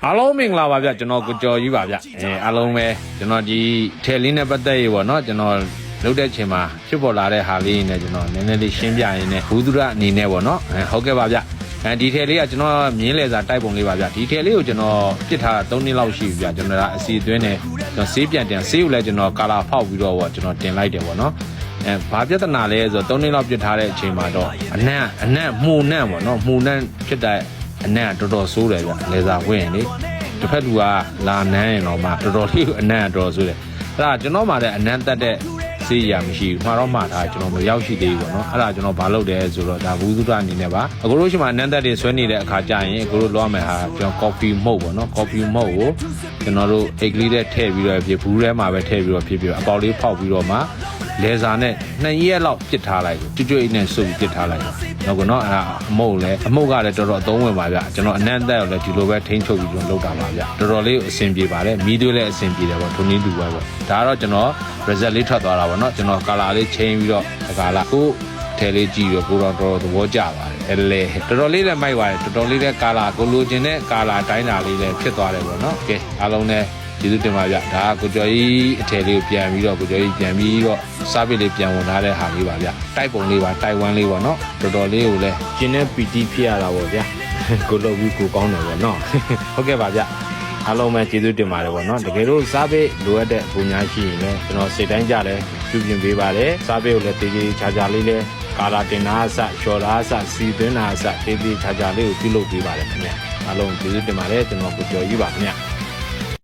အားလုံးမင်္ဂလာပါဗျကျွန်တော်ကိုကျော်ကြီးပါဗျအားလုံးပဲကျွန်တော်ဒီထဲလေးနဲ့ပတ်သက်ရေးပေါ့နော်ကျွန်တော်လုပ်တဲ့ချိန်မှာဖြစ်ပေါ်လာတဲ့ဟာလေးနဲ့ကျွန်တော်နည်းနည်းလေးရှင်းပြရင်းနဲ့ဘူးသူရအနေနဲ့ပေါ့နော်ဟုတ်ကဲ့ပါဗျဒီထဲလေးကကျွန်တော်မြင်းလေစာတိုက်ပုံလေးပါဗျဒီထဲလေးကိုကျွန်တော်ပြစ်ထား3နှစ်လောက်ရှိပြီဗျကျွန်တော်အစီအသွင်းနဲ့ကျွန်တော်ဆေးပြန်တင်ဆေးကိုလည်းကျွန်တော်ကာလာဖောက်ပြီးတော့ကျွန်တော်တင်လိုက်တယ်ပေါ့နော်ဘာပြဿနာလဲဆိုတော့3နှစ်လောက်ပြစ်ထားတဲ့အချိန်မှာတော့အနံ့မှုနံ့ပေါ့နော်မှုနံ့ဖြစ်တဲ့အနံ့တော်တော်ဆိုးတယ်ဗျလေစာဝင်ရင်လေတစ်ဖက်လူကလာနန်းရင်တော့မှတော်တော်လေးအနံ့တော်ဆိုးတယ်အဲ့ဒါကျွန်တော်မှလည်းအနံ့တက်တဲ့စေးရမရှိဘူးမှာတော့မှဒါကျွန်တော်မရောက်ရှိသေးဘူးပေါ့နော်အဲ့ဒါကျွန်တော်ဘာလုပ်တယ်ဆိုတော့ဒါဘူးသုဒအနေနဲ့ပါအခုလို့ရှိမှအနံ့တက်တွေဆွဲနေတဲ့အခါကျရင်အခုလို့လောရမယ်ဟာကျွန်တော် coffee mode ပေါ့နော် coffee mode ကိုကျွန်တော်တို့အိတ်ကလေးနဲ့ထည့်ပြီးတော့ဖြစ်ဘူးထဲမှာပဲထည့်ပြီးတော့ဖြစ်ပြီးတော့အပေါက်လေးဖောက်ပြီးတော့မှလေစာနဲ့2ရက်လောက်ပစ်ထားလိုက်ကျွတ်အိတ်နဲ့စုပ်ပစ်ထားလိုက်တော့ကတော့အဲ့ဒါအမုတ်လည်းတော်တော်အသုံးဝင်ပါဗျကျွန်တော်အနံ့တက်ရောလည်းဒီလိုပဲထိန်းချုပ်ပြီးကျွန်တော်လုပ်တာပါဗျတော်တော်လေးအဆင်ပြေပါတယ်မီးသွေးလည်းအဆင်ပြေတယ်ပေါ့ထုံနည်းတူပဲပေါ့ဒါကတော့ကျွန်တော် result လေးထွက်သွားတာပေါ့နော်ကျွန်တော် color လေး change ပြီးတော့ဒါကလာကိုထဲလေးကြည့်တော့ကိုတော့တော်တော်သဘောကျပါတယ်အဲ့လေတော်တော်လေးလည်းမိုက်ပါတယ်တော်တော်လေးလည်း color ကိုလိုချင်တဲ့ color တိုင်းတာလေးလည်းဖြစ်သွားတယ်ပေါ့နော်ကဲအားလုံးလည်းကျေးဇူးတင်ပါဗျဒါကကိုကျော်ကြီးအထည်လေးကိုပြန်ပြီးတော့ကိုကျော်ကြီးပြန်ပြီးတော့စားပစ်လေးပြန်ဝင်ထားတဲ့ဟာလေးပါဗျတိုက်ပုံလေးပါတိုက်ဝမ်းလေးပေါ့နော်တော်တော်လေးကိုလည်းကျင်းတဲ့ PT ဖြစ်ရတာပေါ့ဗျကိုလုပ်ပြီးကိုကောင်းတယ်ပေါ့နော်ဟုတ်ကဲ့ပါဗျအားလုံးပဲကျေးဇူးတင်ပါတယ်ပေါ့နော်တကယ်လို့စားပစ်လိုအပ်တဲ့ပုံညာရှိရင်လည်းကျွန်တော်စိတ်တိုင်းကြလဲပြုပြင်ပေးပါတယ်စားပစ်ကိုလည်းတေးသေးချာချာလေးလဲကာလာတင်တာအစချော်တာအစစီသွင်းတာအစတေးသေးချာချာလေးကိုပြုလုပ်ပေးပါတယ်ခင်ဗျအားလုံးကျေးဇူးတင်ပါတယ်ကျွန်တော်ကိုကျော်ကြီးပါခင်ဗျ